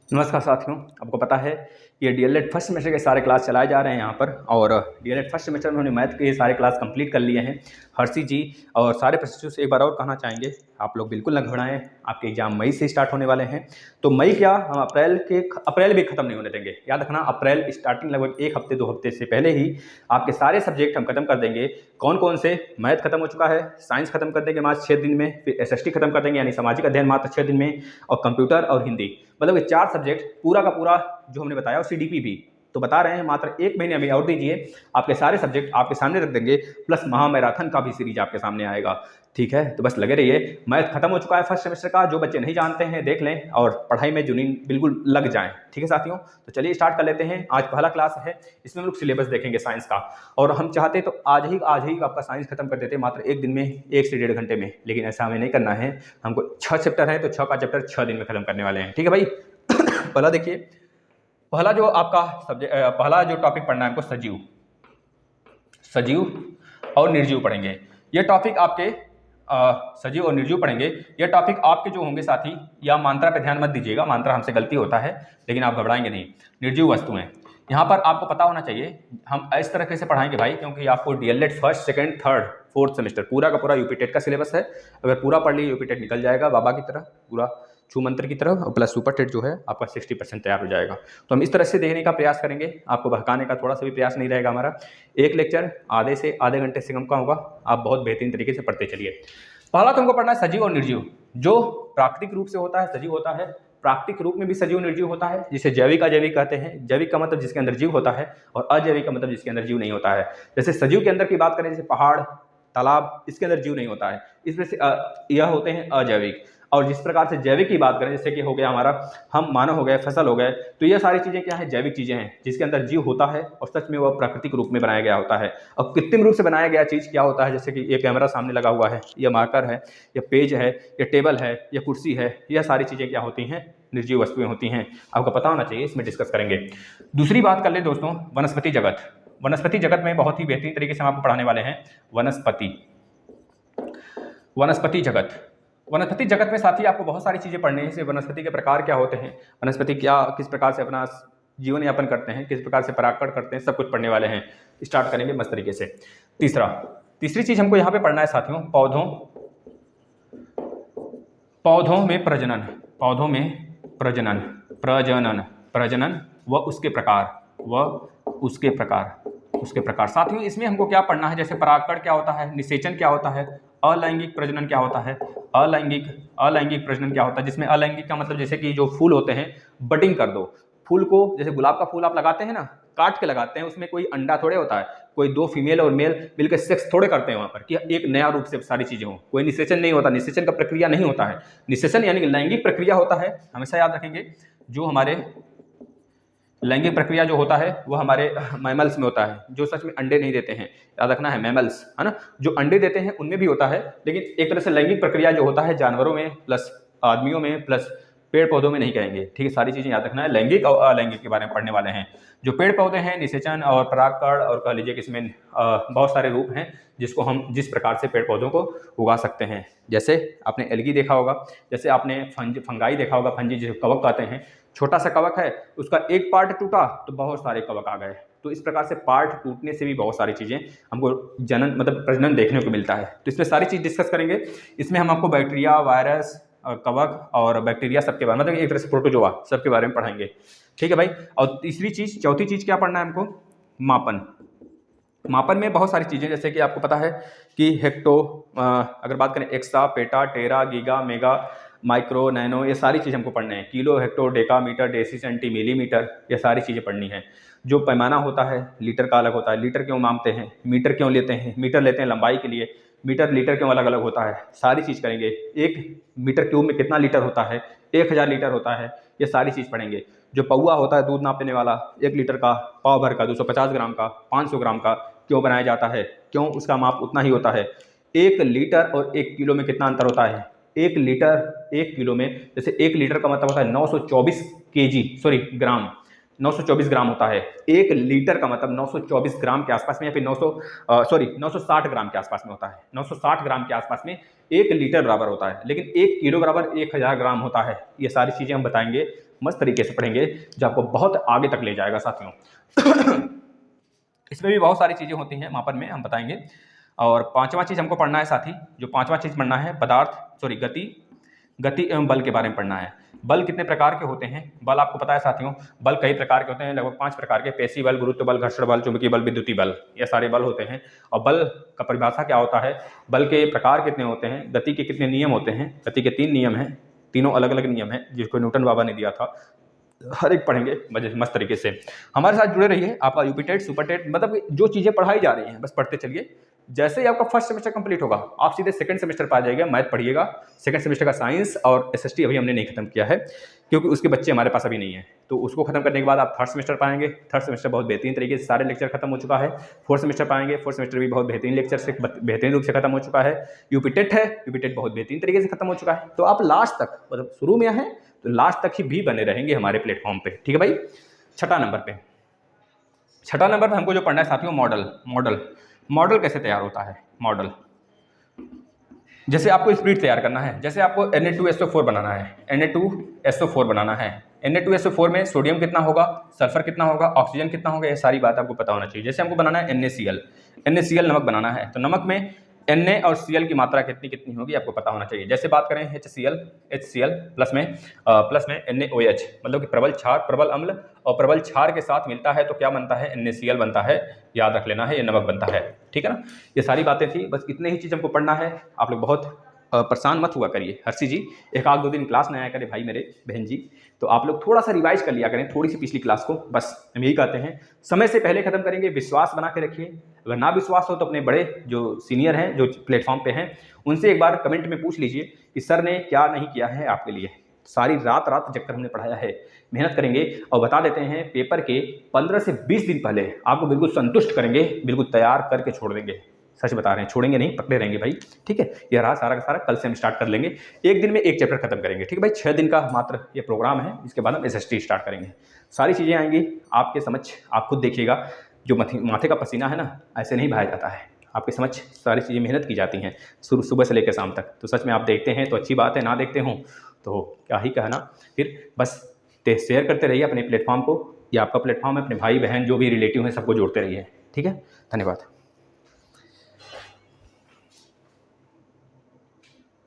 नमस्कार साथियों, आपको पता है ये डीएलएड फर्स्ट सेमेस्टर के सारे क्लास चलाए जा रहे हैं यहाँ पर। और डीएलएड फर्स्ट सेमेस्टर में उन्होंने मैथ के सारे क्लास कंप्लीट कर लिए हैं हर्षी जी। और सारे प्रोफेसर से एक बार और कहना चाहेंगे, आप लोग बिल्कुल न घबराएं, आपके एग्जाम मई से स्टार्ट होने वाले हैं। तो मई क्या, हम अप्रैल भी खत्म नहीं होने देंगे। याद रखना, अप्रैल स्टार्टिंग लगभग 1 हफ्ते 2 हफ्ते से पहले ही आपके सारे सब्जेक्ट हम खत्म कर देंगे। कौन कौन से? मैथ खत्म हो चुका है, साइंस खत्म कर देंगे मात्र 6 दिन में, फिर एसएसटी खत्म कर देंगे यानी सामाजिक अध्ययन मात्र 6 दिन में, और कंप्यूटर और हिंदी, मतलब ये 4 सब्जेक्ट पूरा का पूरा जो हमने बताया, और सीडीपी भी तो बता रहे हैं मात्र 1 महीने अभी और दीजिए, आपके सारे सब्जेक्ट आपके सामने रख देंगे, प्लस महामैराथन का भी सीरीज आपके सामने आएगा। ठीक है, तो बस लगे रहिए। मैथ खत्म हो चुका है फर्स्ट सेमेस्टर का, जो बच्चे नहीं जानते हैं देख लें और पढ़ाई में जुनून बिल्कुल लग जाएं। ठीक है साथियों, तो चलिए स्टार्ट कर लेते हैं। आज पहला क्लास है, इसमें हम लोग सिलेबस देखेंगे साइंस का। और हम चाहते तो आज ही आपका साइंस खत्म कर देते मात्र 1 दिन में, 1 से 1.5 घंटे में, लेकिन ऐसा हमें नहीं करना है। हमको 6 चैप्टर है तो 6 का चैप्टर 6 दिन में खत्म करने वाले हैं। ठीक है भाई। पहला देखिए, पहला जो आपका सब्जेक्ट, पहला जो टॉपिक पढ़ना है हमको सजीव और निर्जीव पढ़ेंगे। ये टॉपिक आपके सजीव और निर्जीव पढ़ेंगे। ये टॉपिक आपके जो होंगे साथी, या मात्रा पे ध्यान मत दीजिएगा, मात्रा हमसे गलती होता है, लेकिन आप घबराएंगे नहीं। निर्जीव वस्तुएं यहाँ पर आपको पता होना चाहिए। हम इस तरह से पढ़ाएंगे भाई, क्योंकि आपको DElEd first second third fourth semester पूरा का पूरा यूपी टेट का सिलेबस है। अगर पूरा पढ़ लीजिए यूपी टेट निकल जाएगा बाबा की तरह, पूरा छू मंत्र की तरह, और प्लस सुपर टेट जो है आपका 60% तैयार हो जाएगा। तो हम इस तरह से देखने का प्रयास करेंगे, आपको बहकाने का थोड़ा सा भी प्रयास नहीं रहेगा हमारा। एक लेक्चर आधे से आधे घंटे से कम का होगा, आप बहुत बेहतरीन तरीके से पढ़ते चलिए। पहला तो हमको पढ़ना है सजीव और निर्जीव। जो प्राकृतिक रूप से होता है सजीव होता है, प्राकृतिक रूप में भी सजीव निर्जीव होता है, जिसे जैविक अजैविक कहते हैं। जैविक का मतलब जिसके अंदर जीव होता है, और अजैविक का मतलब जिसके अंदर जीव नहीं होता है। जैसे सजीव के अंदर की बात करें, जैसे पहाड़, तालाब, इसके अंदर जीव नहीं होता है, इसमें से यह होते हैं अजैविक। और जिस प्रकार से जैविक की बात करें, जैसे कि हो गया हमारा हम मानव हो गए, फसल हो गए, तो ये सारी चीज़ें क्या है, जैविक चीज़ें हैं, जिसके अंदर जीव होता है और सच में वह प्राकृतिक रूप में बनाया गया होता है। और कृत्रिम रूप से बनाया गया चीज़ क्या होता है, जैसे कि ये कैमरा सामने लगा हुआ है, यह मार्कर है, यह पेज है, यह टेबल है, यह कुर्सी है, यह सारी चीज़ें क्या होती हैं, निर्जीव वस्तुएं होती हैं। आपको पता होना चाहिए, इसमें डिस्कस करेंगे। दूसरी बात कर ले दोस्तों, वनस्पति जगत। वनस्पति जगत में बहुत ही बेहतरीन तरीके से हम आपको पढ़ाने वाले हैं वनस्पति जगत। वनस्पति जगत में साथी आपको बहुत सारी चीज़ें पढ़नी है, जैसे वनस्पति के प्रकार क्या होते हैं, वनस्पति क्या किस प्रकार से अपना जीवन यापन करते हैं, किस प्रकार से परागण करते हैं, सब कुछ पढ़ने वाले हैं। स्टार्ट करेंगे मस्त तरीके से। तीसरी चीज़ हमको यहाँ पे पढ़ना है साथियों, पौधों में प्रजनन व उसके प्रकार। साथियों इसमें हमको क्या पढ़ना है, जैसे परागकण क्या होता है, निषेचन क्या होता है, अलैंगिक प्रजनन क्या होता है, अलैंगिक प्रजनन क्या होता है, जिसमें अलैंगिक का मतलब जैसे कि जो फूल होते हैं, बडिंग कर दो फूल को, जैसे गुलाब का फूल आप लगाते हैं ना, काट के लगाते हैं, उसमें कोई अंडा थोड़े होता है, कोई 2 फीमेल और मेल मिलकर सेक्स थोड़े करते हैं वहाँ पर कि एक नया रूप से सारी चीज़ें हों। कोई निषेचन नहीं होता, निषेचन का प्रक्रिया नहीं होता है। निषेचन यानी कि लैंगिक प्रक्रिया होता है, हमेशा याद रखेंगे। जो हमारे लैंगिक प्रक्रिया जो होता है वो हमारे मैमल्स में होता है, जो सच में अंडे नहीं देते हैं, याद रखना है, मैमल्स है ना। जो अंडे देते हैं उनमें भी होता है, लेकिन एक तरह से लैंगिक प्रक्रिया जो होता है जानवरों में प्लस आदमियों में प्लस पेड़ पौधों में नहीं कहेंगे। ठीक है, सारी चीज़ें याद रखना है। लैंगिक और अलैंगिक के बारे में पढ़ने वाले हैं। जो पेड़ पौधे हैं, निषेचन और परागकण, और कह लीजिए कि इसमें बहुत सारे रूप हैं जिसको हम जिस प्रकार से पेड़ पौधों को उगा सकते हैं। जैसे आपने एल्गी देखा होगा, जैसे आपने फंगाई देखा होगा, फंजी जिसे कवक कहते हैं। छोटा सा कवक है, उसका एक पार्ट टूटा तो बहुत सारे कवक आ गए। तो इस प्रकार से पार्ट टूटने से भी बहुत सारी चीज़ें हमको जनन मतलब प्रजनन देखने को मिलता है। तो इसमें सारी चीज़ डिस्कस करेंगे। इसमें हम आपको बैक्टीरिया, वायरस, कवक और बैक्टीरिया सबके बारे में, मतलब एक तरह से प्रोटोजोआ सबके बारे में पढ़ाएंगे। ठीक है भाई। और चौथी चीज़ क्या पढ़ना है हमको, मापन में बहुत सारी चीज़ें, जैसे कि आपको पता है कि हेक्टो, अगर बात करें exa, peta, tera, giga, mega, micro, nano, ये सारी चीज़ हमको पढ़ने हैं। Kilo, hecto, deca, metre, deci, centi, millimetre, ये सारी चीज़ें पढ़नी है। जो पैमाना होता है लीटर का अलग होता है, लीटर क्यों मापते हैं, मीटर क्यों लेते हैं, मीटर लेते हैं लंबाई के लिए, मीटर लीटर क्यों अलग अलग होता है, सारी चीज़ करेंगे। 1 मीटर क्यूब में कितना लीटर होता है, 1000 लीटर होता है, ये सारी चीज़ पढ़ेंगे। जो पौआ होता है दूध नापने वाला, 1 लीटर का, पाव भर का, 250 ग्राम का, 500 ग्राम का, क्यों बनाया जाता है, क्यों उसका माप उतना ही होता है। 1 लीटर और 1 किलो में कितना अंतर होता है, 1 लीटर 1 किलो में, जैसे 1 लीटर का मतलब होता है 924 ग्राम, 924 ग्राम होता है। 1 लीटर का मतलब 924 ग्राम के आसपास में, या फिर 960 ग्राम के आसपास में होता है। 960 ग्राम के आसपास में 1 लीटर बराबर होता है, लेकिन 1 किलो बराबर 1000 ग्राम होता है। ये सारी चीज़ें हम बताएंगे, मस्त तरीके से पढ़ेंगे, जो आपको बहुत आगे तक ले जाएगा साथियों। इसमें भी बहुत सारी चीज़ें होती हैं, मापन में हम बताएंगे। और पांचवा चीज़ हमको पढ़ना है साथी, जो पांचवा चीज़ पढ़ना है गति एवं बल के बारे में पढ़ना है। बल कितने प्रकार के होते हैं? बल आपको पता है साथियों, बल कई प्रकार के होते हैं, लगभग 5 प्रकार के। पेशी बल, गुरुत्व बल, घर्षण बल, चुंबकीय बल, विद्युतीय बल, ये सारे बल होते हैं। और बल का परिभाषा क्या होता है, बल के प्रकार कितने होते हैं, गति के कितने नियम होते हैं। गति के 3 नियम हैं, तीनों अलग अलग नियम हैं, जिसको न्यूटन बाबा ने दिया था। हर एक पढ़ेंगे मस्त तरीके से। हमारे साथ जुड़े रहिए। आपका यूपी टेट, सुपर टेट, मतलब जो चीज़ें पढ़ाई जा रही हैं बस पढ़ते चलिए। जैसे ही आपका फर्स्ट सेमेस्टर कंप्लीट होगा, आप सीधे सेकंड सेमेस्टर पर आ जाइएगा। मैथ पढ़िएगा, सेकंड सेमेस्टर का साइंस और एसएसटी अभी हमने नहीं खत्म किया है, क्योंकि उसके बच्चे हमारे पास अभी नहीं है। तो उसको खत्म करने के बाद आप थर्ड सेमेस्टर पाएंगे। थर्ड सेमेस्टर बहुत बेहतरीन तरीके से सारे लेक्चर खत्म हो चुका है। फोर्थ सेमेस्टर पाएंगे, फोर्थ सेमेस्टर भी बहुत बेहतरीन लेक्चर से बेहतरीन रूप से खत्म हो चुका है। यूपी टेट है, यूपी टेट बहुत बेहतरीन तरीके से खत्म हो चुका है। तो आप लास्ट तक, मतलब शुरू में है तो लास्ट तक ही भी बने रहेंगे हमारे प्लेटफॉर्म पे, ठीक है भाई। छठा नंबर पे हमको जो पढ़ना है साथियों, मॉडल कैसे तैयार होता है। मॉडल, जैसे आपको स्प्लिट तैयार करना है, जैसे आपको Na2SO4 बनाना है, Na2SO4 बनाना है। Na2SO4 में सोडियम कितना होगा, सल्फर कितना होगा, ऑक्सीजन कितना होगा, ये सारी बात आपको पता होना चाहिए। जैसे हमको बनाना है NaCl नमक बनाना है, तो नमक में Na और Cl की मात्रा कितनी होगी आपको पता होना चाहिए। जैसे बात करें HCl प्लस में NaOH, मतलब कि प्रबल क्षार, प्रबल अम्ल, और प्रबल क्षार के साथ मिलता है तो क्या बनता है, NaCl बनता है। याद रख लेना है, ये नमक बनता है, ठीक है ना। ये सारी बातें थी, बस इतने ही चीज़ हमको पढ़ना है। आप लोग बहुत परेशान मत हुआ करिए। हर्षी जी, 1-2 दिन क्लास न आया करे भाई मेरे बहन जी, तो आप लोग थोड़ा सा रिवाइज कर लिया करें, थोड़ी सी पिछली क्लास को। बस हम यही कहते हैं, समय से पहले खत्म करेंगे। विश्वास बना के रखिए। अगर ना विश्वास हो तो अपने बड़े जो सीनियर हैं, जो प्लेटफॉर्म पे हैं, उनसे एक बार कमेंट में पूछ लीजिए कि सर ने क्या नहीं किया है आपके लिए। सारी रात जगकर हमने पढ़ाया है, मेहनत करेंगे। और बता देते हैं, पेपर के 15 से 20 दिन पहले आपको बिल्कुल संतुष्ट करेंगे, बिल्कुल तैयार करके छोड़ देंगे। सच बता रहे हैं, छोड़ेंगे नहीं, पकड़े रहेंगे भाई, ठीक है। ये रहा सारा का सारा, कल से हम स्टार्ट कर लेंगे। एक दिन में एक चैप्टर खत्म करेंगे, ठीक है भाई। 6 दिन का मात्र ये प्रोग्राम है, इसके बाद हम एसएसटी स्टार्ट करेंगे। सारी चीज़ें आएंगी आपके समझ, आप खुद देखिएगा। जो माथे का पसीना है ना, ऐसे नहीं बहाया जाता है, आपके समझ सारी चीज़ें मेहनत की जाती हैं सुबह से लेकर शाम तक। तो सच में आप देखते हैं तो अच्छी बात है, ना देखते हों तो क्या ही कहना। फिर बस शेयर करते रहिए अपने प्लेटफॉर्म को। ये आपका प्लेटफॉर्म है, अपने भाई बहन जो भी रिलेटिव हैं सबको जोड़ते रहिए, ठीक है। धन्यवाद।